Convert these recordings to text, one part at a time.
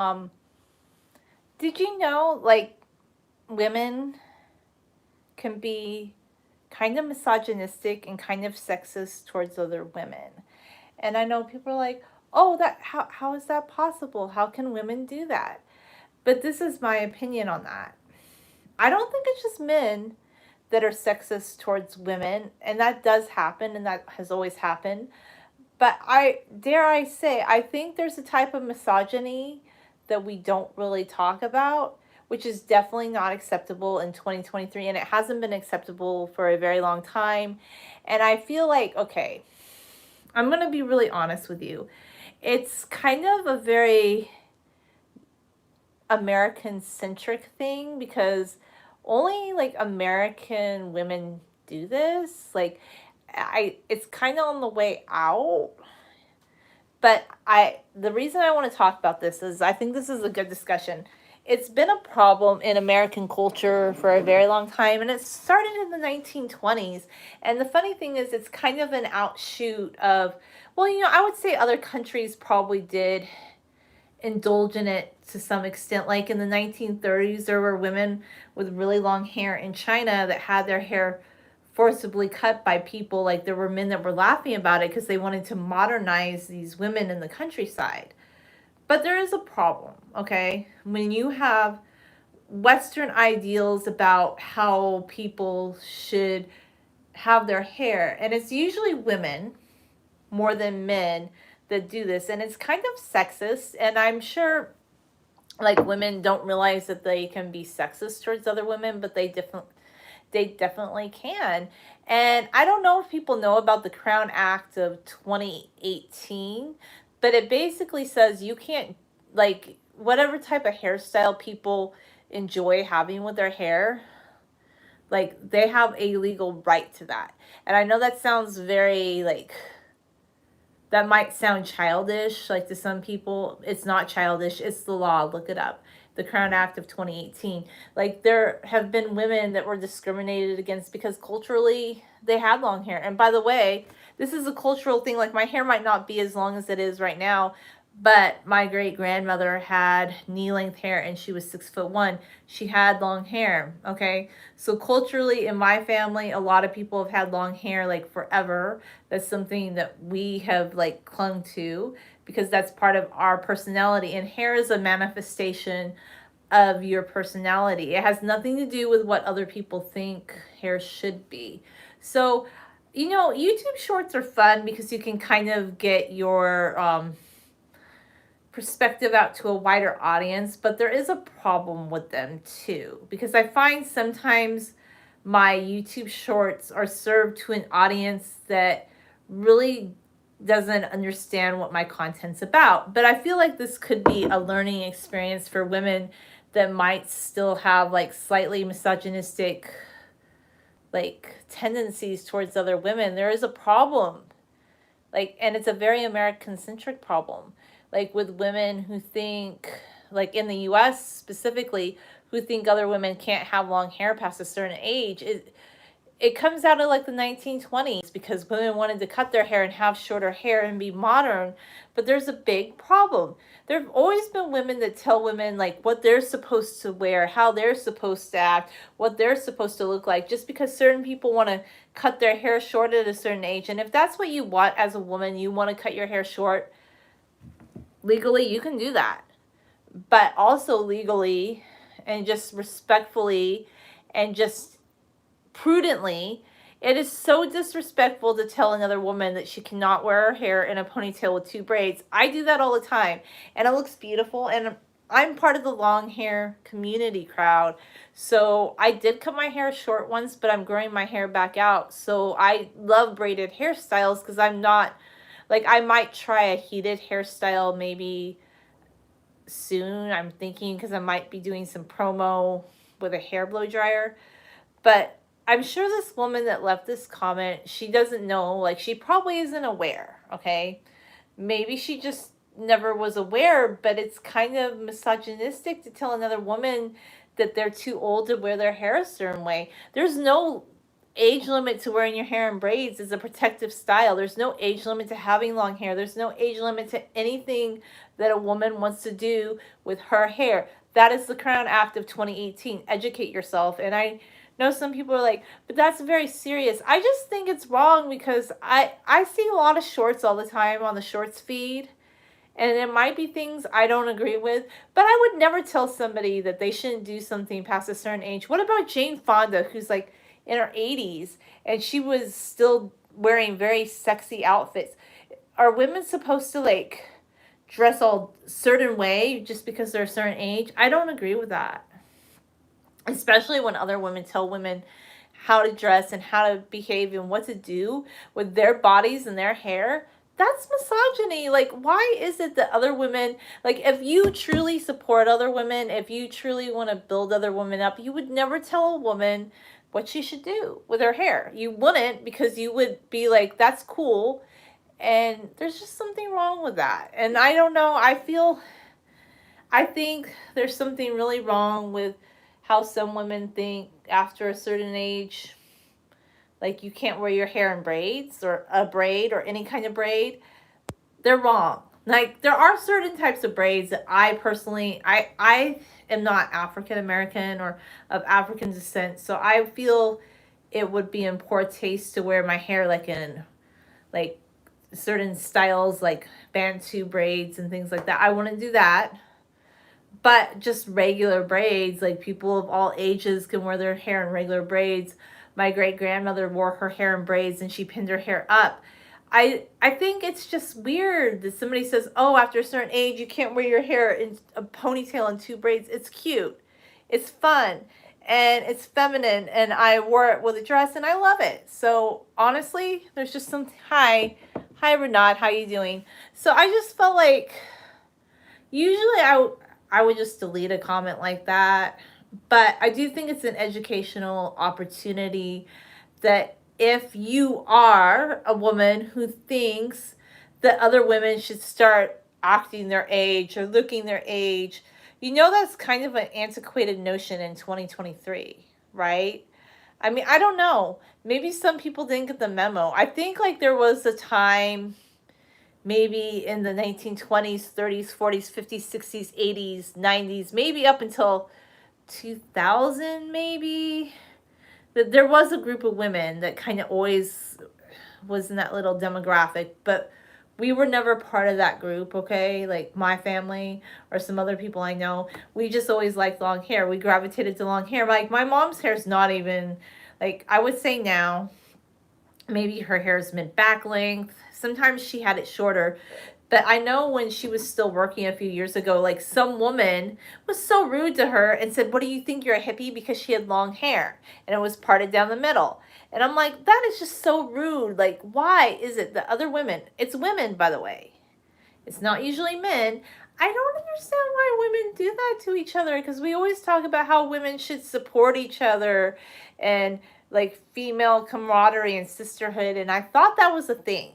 Um, did you know, like, women can be kind of misogynistic and kind of sexist towards other women? And I know people are like, oh, how is that possible? How can women do that? But this is my opinion on that. I don't think it's just men that are sexist towards women, and that does happen, and that has always happened. But I say, I think there's a type of misogyny that we don't really talk about, which is definitely not acceptable in 2023, and it hasn't been acceptable for a very long time. And I feel like, okay, I'm going to be really honest with you. It's kind of a very American centric thing because only like American women do this. Like, it's kind of on the way out. But the reason I want to talk about this is I think this is a good discussion. It's been a problem in American culture for a very long time, and it started in the 1920s. And the funny thing is, it's kind of an outshoot of, well, I would say other countries probably did indulge in it to some extent. Like in the 1930s, there were women with really long hair in China that had their hair forcibly cut by people. Like there were men that were laughing about it because they wanted to modernize these women in the countryside. But there is a problem, okay? When you have Western ideals about how people should have their hair, and it's usually women more than men that do this, and it's kind of sexist, and I'm sure like women don't realize that they can be sexist towards other women, but they definitely can. And I don't know if people know about the Crown Act of 2018, but it basically says you can't, like, whatever type of hairstyle people enjoy having with their hair, like, they have a legal right to that. And I know that sounds very, like, that might sound childish, like to some people. It's not childish, it's the law. Look it up. The Crown Act of 2018. Like, there have been women that were discriminated against because culturally they had long hair. And by the way, this is a cultural thing. Like, my hair might not be as long as it is right now, but my great grandmother had knee length hair and she was 6'1". She had long hair. Okay. So culturally in my family, a lot of people have had long hair like forever. That's something that we have like clung to because that's part of our personality. And hair is a manifestation of your personality. It has nothing to do with what other people think hair should be. So, YouTube shorts are fun because you can kind of get your perspective out to a wider audience, but there is a problem with them too because I find sometimes my YouTube shorts are served to an audience that really doesn't understand what my content's about. But I feel like this could be a learning experience for women that might still have like slightly misogynistic like tendencies towards other women. There is a problem, like, and it's a very American centric problem, like with women who think, like in the US specifically, who think other women can't have long hair past a certain age. It comes out of like the 1920s because women wanted to cut their hair and have shorter hair and be modern. But there's a big problem. There have always been women that tell women like what they're supposed to wear, how they're supposed to act, what they're supposed to look like, just because certain people want to cut their hair short at a certain age. And if that's what you want as a woman, you want to cut your hair short, legally you can do that. But also legally and just respectfully and just prudently, it is so disrespectful to tell another woman that she cannot wear her hair in a ponytail with two braids. I do that all the time, and it looks beautiful, and I'm part of the long hair community crowd. So I did cut my hair short once, but I'm growing my hair back out. So I love braided hairstyles because I'm not, like, I might try a heated hairstyle maybe soon. I'm thinking because I might be doing some promo with a hair blow dryer. But I'm sure this woman that left this comment, she doesn't know, like, she probably isn't aware, okay? Maybe she just never was aware, but it's kind of misogynistic to tell another woman that they're too old to wear their hair a certain way. There's no age limit to wearing your hair in braids. Is a protective style. There's no age limit to having long hair. There's no age limit to anything that a woman wants to do with her hair. That is the Crown Act of 2018. Educate yourself. And I know some people are like, but that's very serious. I just think it's wrong because I see a lot of shorts all the time on the shorts feed. And it might be things I don't agree with, but I would never tell somebody that they shouldn't do something past a certain age. What about Jane Fonda, who's like in her 80s and she was still wearing very sexy outfits? Are women supposed to like dress all certain way just because they're a certain age? I don't agree with that. Especially when other women tell women how to dress and how to behave and what to do with their bodies and their hair. That's misogyny. Like, why is it that other women, like, if you truly support other women, if you truly want to build other women up, you would never tell a woman what she should do with her hair. You wouldn't, because you would be like, that's cool. And there's just something wrong with that. And I don't know. I think there's something really wrong with how some women think after a certain age, like you can't wear your hair in braids or a braid or any kind of braid. They're wrong. Like, there are certain types of braids that I personally, I am not African American or of African descent, so I feel it would be in poor taste to wear my hair like in like certain styles like Bantu braids and things like that. I wouldn't do that. But just regular braids, like people of all ages can wear their hair in regular braids. My great grandmother wore her hair in braids and she pinned her hair up. I think it's just weird that somebody says, oh, after a certain age you can't wear your hair in a ponytail and two braids. It's cute, it's fun, and it's feminine, and I wore it with a dress and I love it. So honestly, there's just some hi Renat, how you doing? So I just felt like usually I would just delete a comment like that. But I do think it's an educational opportunity that if you are a woman who thinks that other women should start acting their age or looking their age, you know that's kind of an antiquated notion in 2023, right? I mean, I don't know. Maybe some people didn't get the memo. I think like there was a time maybe in the 1920s, 30s, 40s, 50s, 60s, 80s, 90s, maybe up until 2000 maybe, that there was a group of women that kind of always was in that little demographic, but we were never part of that group, okay? Like my family or some other people I know, we just always liked long hair. We gravitated to long hair. Like my mom's hair is not even, like I would say now, maybe her hair is mid back length. Sometimes she had it shorter. But I know when she was still working a few years ago, like some woman was so rude to her and said, what do you think, you're a hippie, because she had long hair and it was parted down the middle. And I'm like, that is just so rude. Like, why is it that other women, it's women, by the way, it's not usually men. I don't understand why women do that to each other, because we always talk about how women should support each other and like female camaraderie and sisterhood. And I thought that was a thing.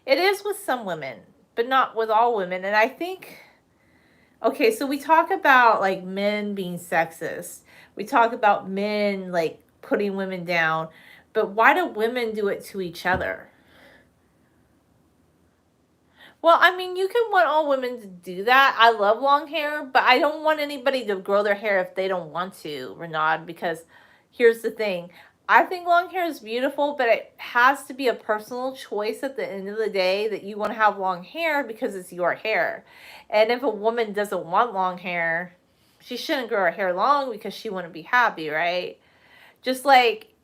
It is with some women, but not with all women. And I think, okay, so we talk about like men being sexist. We talk about men like putting women down. But why do women do it to each other? Well, I mean, you can want all women to do that. I love long hair, but I don't want anybody to grow their hair if they don't want to, Renaud, because here's the thing. I think long hair is beautiful, but it has to be a personal choice at the end of the day that you want to have long hair because it's your hair. And if a woman doesn't want long hair, she shouldn't grow her hair long because she wouldn't be happy, right? Just like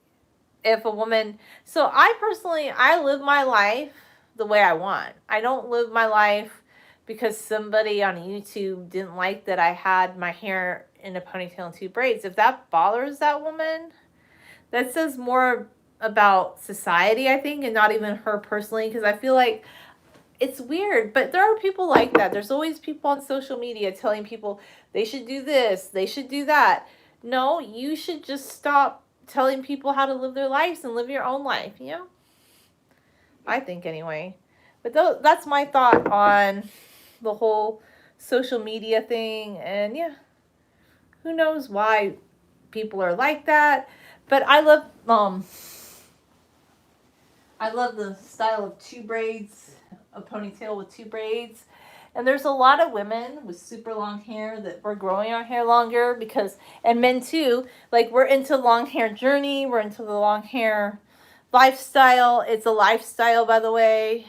if a woman, so I personally, I live my life the way I want. I don't live my life because somebody on YouTube didn't like that I had my hair in a ponytail and two braids. If that bothers that woman, that says more about society, I think, and not even her personally, because I feel like it's weird. But there are people like that. There's always people on social media telling people they should do this, they should do that. No, you should just stop telling people how to live their lives and live your own life, you know? I think anyway. But that's my thought on the whole social media thing. And yeah, who knows why people are like that. But I love I love the style of two braids, a ponytail with two braids. And there's a lot of women with super long hair that we're growing our hair longer because, and men too, like we're into long hair journey, we're into the long hair lifestyle. It's a lifestyle, by the way.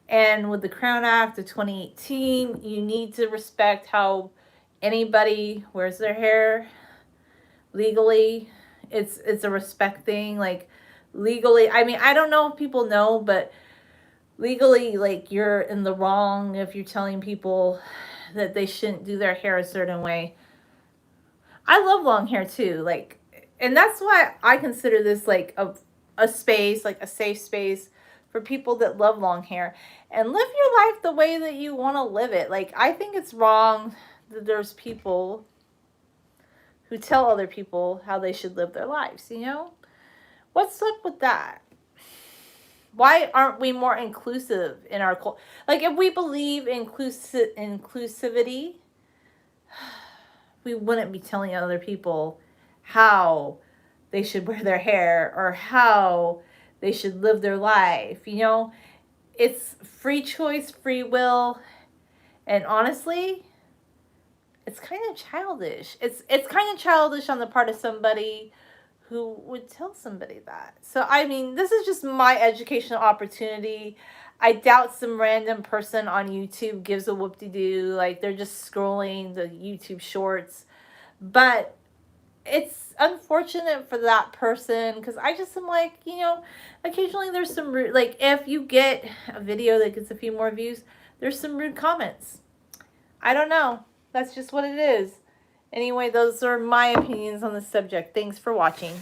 And with the Crown Act of 2018, you need to respect how anybody wears their hair legally. It's a respect thing. Like legally, I mean, I don't know if people know, but legally, like you're in the wrong if you're telling people that they shouldn't do their hair a certain way. I love long hair too, like, and that's why I consider this like a space, like a safe space for people that love long hair and live your life the way that you want to live it. Like, I think it's wrong that there's people who tell other people how they should live their lives, you know? What's up with that? Why aren't we more inclusive in our culture? Like, if we believe inclusivity, we wouldn't be telling other people how they should wear their hair or how they should live their life. You know, it's free choice, free will, and honestly, it's kind of childish. It's kind of childish on the part of somebody who would tell somebody that. So, I mean, this is just my educational opportunity. I doubt some random person on YouTube gives a whoop-de-doo. Like, they're just scrolling the YouTube shorts. But it's unfortunate for that person because I just am like, you know, occasionally there's some rude, like, if you get a video that gets a few more views, there's some rude comments. I don't know. That's just what it is. Anyway, those are my opinions on the subject. Thanks for watching.